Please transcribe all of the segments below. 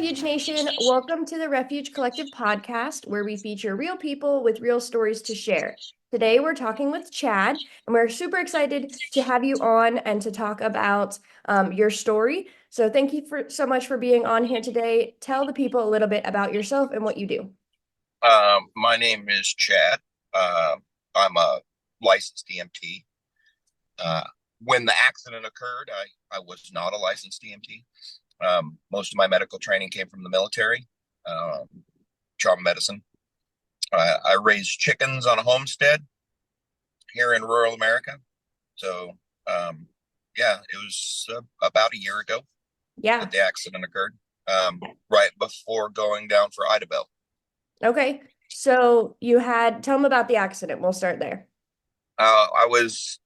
Refuge Nation. Welcome to the Refuge Collective podcast, where we feature real people with real stories to share. Today, we're talking with Chad, and we're super excited to have you on and to talk about your story. So thank you so much for being on here today. Tell the people a little bit about yourself and what you do. My name is Chad. I'm a licensed EMT. When the accident occurred, I was not a licensed EMT. Most of my medical training came from the military, trauma medicine. I raised chickens on a homestead here in rural America. So, yeah, it was about a year ago Yeah. that the accident occurred, right before going down for Idabel. Okay. So tell them about the accident. We'll start there. I was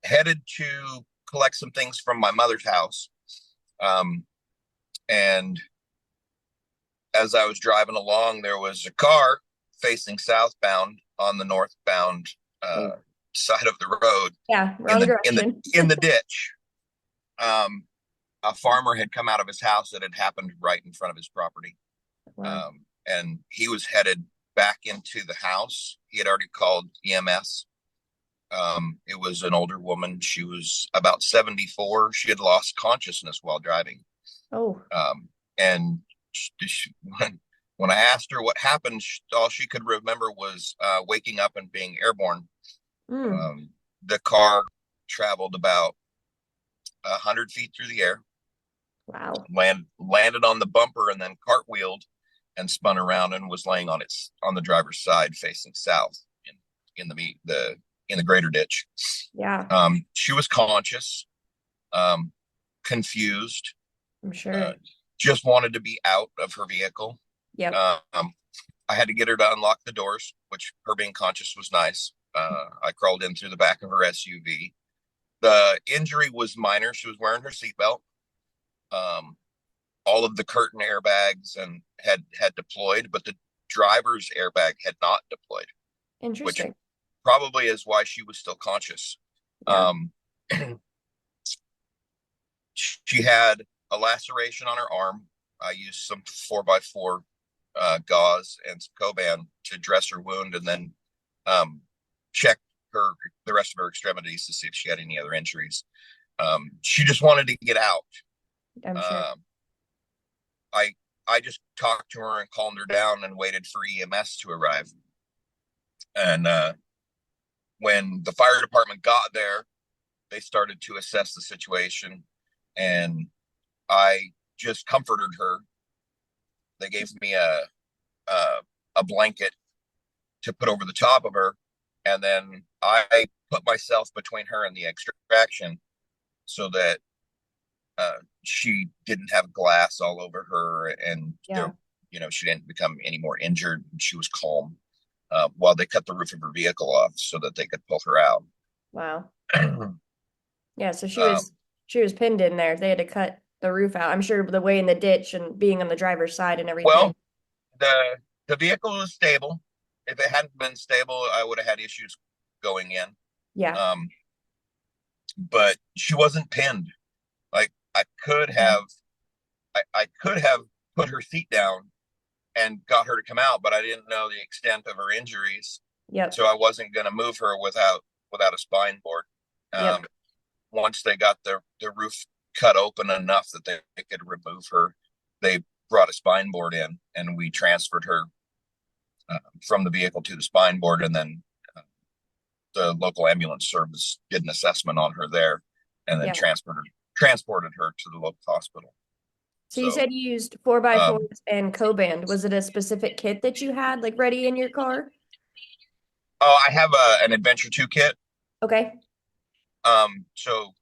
headed to collect some things from my mother's house. And as I was driving along, there was a car facing southbound on the northbound side of the road Yeah, in wrong the direction. in the ditch. A farmer had come out of his house that had happened right in front of his property. Wow. And he was headed back into the house. He had already called EMS. It was an older woman. She was about 74. She had lost consciousness while driving. Oh. And when I asked her what happened, all she could remember was waking up and being airborne. Mm. The car traveled about 100 feet through the air, Wow. landed on the bumper, and then cartwheeled and spun around and was laying on the driver's side facing south in the greater ditch. Yeah, She was conscious, confused, I'm sure. just wanted to be out of her vehicle. Yep. I had to get her to unlock the doors, which her being conscious was nice. I crawled in through the back of her SUV. The injury was minor. She was wearing her seatbelt. All of the curtain airbags and had deployed, but the driver's airbag had not deployed, which Interesting. probably is why she was still conscious. Yeah. Um, she had a laceration on her arm. I used some 4x4 gauze and some Coban to dress her wound, and then check the rest of her extremities to see if she had any other injuries. She just wanted to get out. I'm sure. Um, I I just talked to her and calmed her down and waited for EMS to arrive. And when the fire department got there, they started to assess the situation, and I just comforted her. They gave me a blanket to put over the top of her, and then I put myself between her and the extraction so that she didn't have glass all over her, and Yeah. she didn't become any more injured. She was calm while they cut the roof of her vehicle off so that they could pull her out. Wow. um, Yeah, so she was pinned in there. They had to cut the roof out. I'm sure the way in the ditch and being on the driver's side and everything. well, the vehicle was stable. If it hadn't been stable, I would have had issues going in. Yeah. Um, but she wasn't pinned. Like I could have put her seat down and got her to come out, but I didn't know the extent of her injuries, Yep. so I wasn't going to move her without a spine board. Yep. Once they got the roof cut open enough that they could remove her, they brought a spine board in, and we transferred her from the vehicle to the spine board, and then the local ambulance service did an assessment on her there, and then Yeah. transported her to the local hospital. So you So, said you used 4x4s um, and Coband. Was it a specific kit that you had like ready in your car? oh, I have an Adventure 2 kit. Okay. So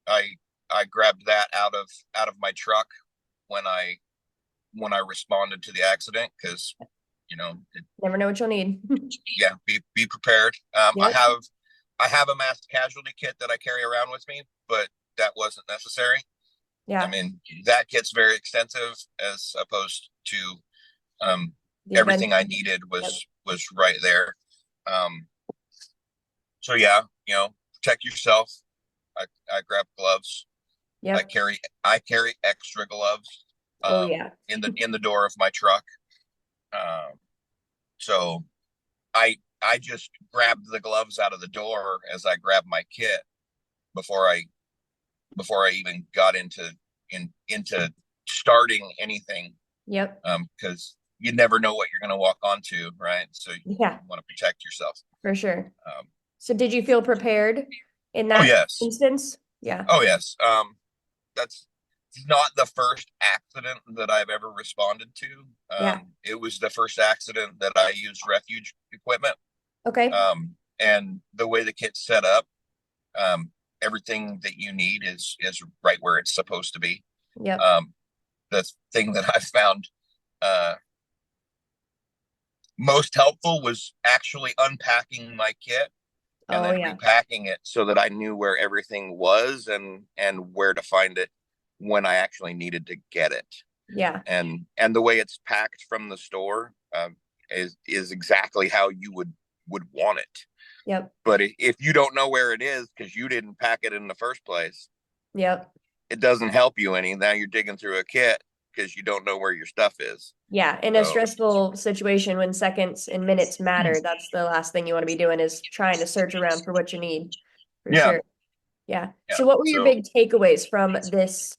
I I grabbed that out of my truck when I responded to the accident, because Never know what you'll need. yeah, be prepared. Yep. I have a mass casualty kit that I carry around with me, but that wasn't necessary. I Yeah. mean, that kit's very extensive as opposed to The event. everything I needed Yep. was right there. Um, so yeah, protect yourself. I grab gloves. I Yep. carry I carry extra gloves Oh yeah. in the door of my truck. Um, so I just grabbed the gloves out of the door as I grabbed my kit before I before I even got into starting anything. Yep. Because you never know what you're going to walk onto, right? So you Yeah, want to protect yourself. for sure. Um, So did you feel prepared in oh that yes, instance? Yeah. oh yes. That's not the first accident that I've ever responded to. Yeah. It was the first accident that I used refuge equipment. Okay. And the way the kit's set up, um, everything that you need is right where it's supposed to be. Yep. Um, the thing that I found uh, most helpful was actually unpacking my kit and Oh then yeah. repacking it so that I knew where everything was and where to find it when I actually needed to get it. Yeah. And the way it's packed from the store is exactly how you would want it. Yep. But if you don't know where it is because you didn't pack it in the first place, Yep. it doesn't help you any. Now you're digging through a kit because you don't know where your stuff is. Yeah. In a So stressful situation when seconds and minutes matter, that's the last thing you want to be doing is trying to search around for what you need, for yeah, sure. Yeah. yeah. So what were your So big takeaways from this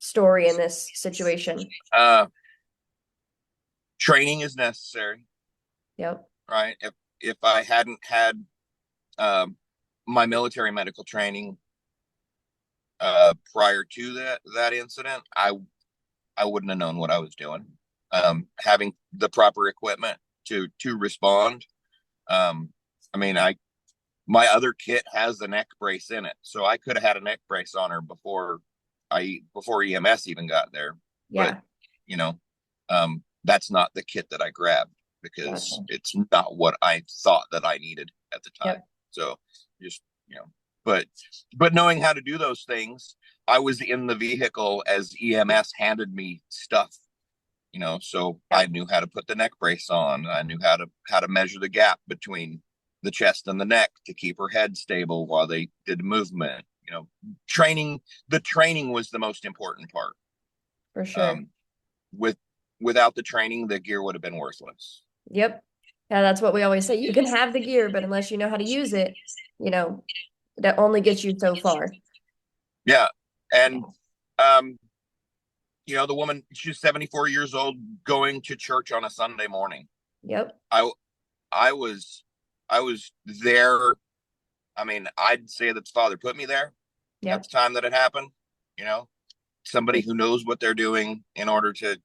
story in this situation? uh, training is necessary, Yep. right? If I hadn't had um, my military medical training prior to that incident, I wouldn't have known what I was doing. Having the proper equipment to respond. Um, I mean, I my other kit has the neck brace in it, so I could have had a neck brace on her before EMS even got there. But Yeah. you know, that's not the kit that I grabbed because Gotcha. it's not what I thought that I needed at the time. Yep. So just but but knowing how to do those things, I was in the vehicle as EMS handed me stuff. So I Yep. knew how to put the neck brace on. I knew how to measure the gap between the chest and the neck to keep her head stable while they did movement. Training. The training was the most important part. For sure. Um, with without the training, the gear would have been worthless. Yep. Yeah, that's what we always say. You can have the gear, but unless you know how to use it, you know, that only gets you so far. Yeah, Yeah. and the woman, she's 74 years old, going to church on a Sunday morning. Yep. I I was I was there. I mean, I'd say that the Father put me there at Yep. the time that it happened. You know, Somebody who knows what they're doing in order to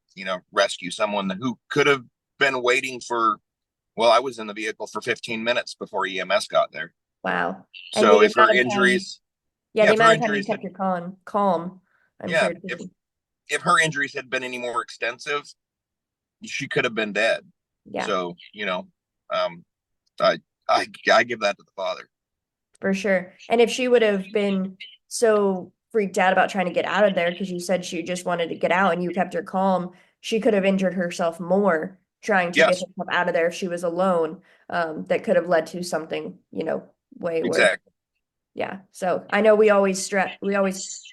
rescue someone who could have been waiting for. Well, I was in the vehicle for 15 minutes before EMS got there. Wow. And So the if her amount of time, injuries, yeah, yeah, the if her amount of time you injuries had, kept your calm, I'm yeah, sure if too. if her injuries had been any more extensive, she could have been dead. Yeah, So um, I I give that to the Father. for sure. And if she would have been so freaked out about trying to get out of there because you said she just wanted to get out and you kept her calm, she could have injured herself more trying to get Yes, herself out of there if she was alone. That could have led to something, way worse. exactly. Yeah. So I know we always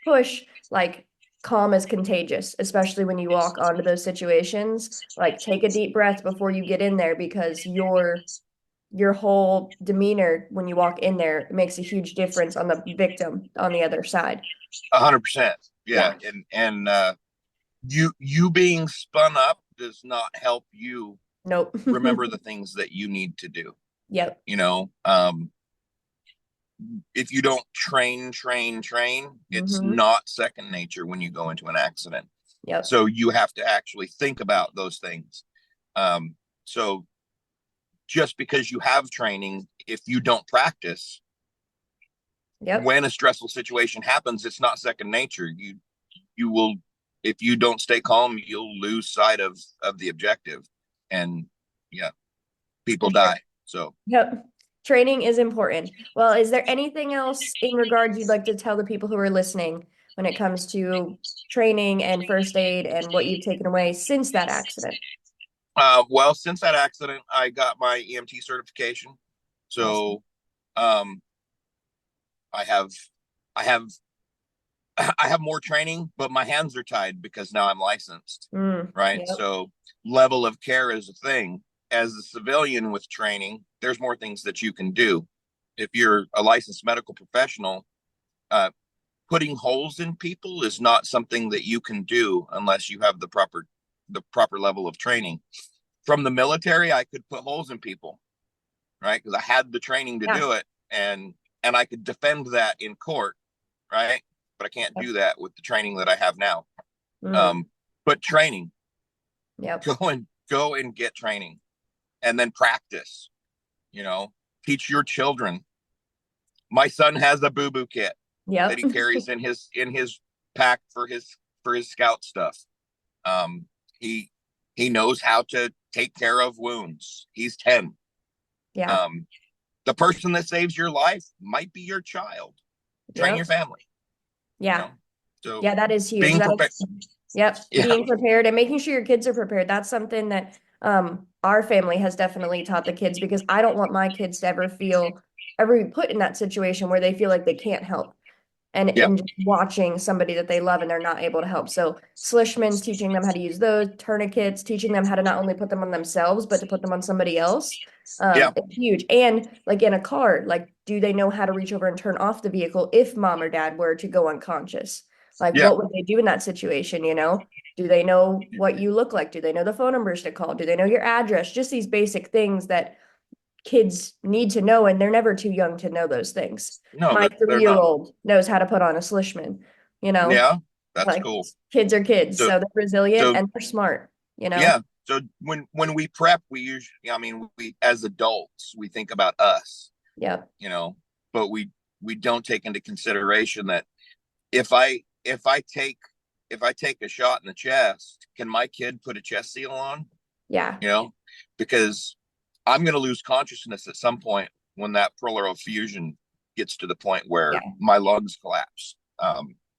push like calm is contagious, especially when you walk onto those situations. Like take a deep breath before you get in there because your whole demeanor when you walk in there makes a huge difference on the victim on the other side. 100%. Yeah, Yeah. and you being spun up does not help you Nope. remember the things that you need to do. Yep. You know, if you don't train, it's Hmm. not second nature when you go into an accident. Yep. So you have to actually think about those things. So just because you have training, if you don't practice, Yep. when a stressful situation happens, it's not second nature. You will, if you don't stay calm, you'll lose sight of the objective, and yeah, For people sure. die. So Yep. Training is important. Well, is there anything else in regards you'd like to tell the people who are listening when it comes to training and first aid and what you've taken away since that accident? well, since that accident, I got my EMT certification. Awesome. So um, I have I have I have more training, but my hands are tied because now I'm licensed, right? Yep. So level of care is a thing. As a civilian with training, there's more things that you can do. If you're a licensed medical professional, uh, putting holes in people is not something that you can do unless you have the proper level of training. From the military, I could put holes in people, right? Because I had the training to Yeah. do it, and I could defend that in court, right? But I can't Yep. do that with the training that I have now. Mm. But training, Yep. go and get training, and then practice. You know, teach your children. My son has a boo boo kit that Yep. he carries in his pack for his scout stuff. Um, he he knows how to take care of wounds. He's 10. Yeah. Um, the person that saves your life might be your child. Train your Yep. family. You Yeah. know, so Yeah, that is huge. being That prepared. is, yep, Yeah, being prepared and making sure your kids are prepared. That's something that our family has definitely taught the kids because I don't want my kids to ever be put in that situation where they feel like they can't help yeah, and just watching somebody that they love and they're not able to help. So Slishman's teaching them how to use those tourniquets, teaching them how to not only put them on themselves, but to put them on somebody else. yeah, It's huge. And like in a car, like, do they know how to reach over and turn off the vehicle if mom or dad were to go unconscious? Like, yeah. what would they do in that situation? Do they know what you look like? Do they know the phone numbers to call? Do they know your address? Just these basic things that kids need to know, and they're never too young to know those things. No, My that they're 3 year not. old knows how to put on a Slishman, you know, Yeah, that's like cool. kids are kids, So so they're resilient so and they're smart. yeah. So when we prep, we usually, I mean, we as adults, we think about us, Yep. but we don't take into consideration that if I if I take if I take a shot in the chest, can my kid put a chest seal on? Yeah. You know, because I'm going to lose consciousness at some point when that pleural effusion gets to the point Yeah. where my lungs collapse.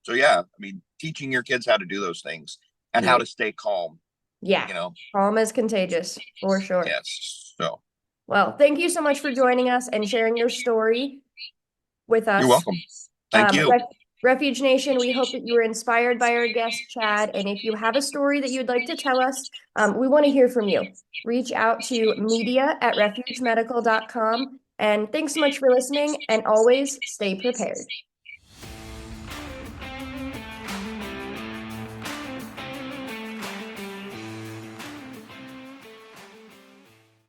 So yeah, I mean, teaching your kids how to do those things and how Huge. to stay calm. Yeah. You know, Calm is contagious for sure. yes. So Well, thank you so much for joining us and sharing your story with you're us. welcome. Thank you. Refuge Nation, we hope that you were inspired by our guest, Chad. And if you have a story that you'd like to tell us, we want to hear from you. Reach out to media@refugemedical.com. And thanks so much for listening, and always stay prepared.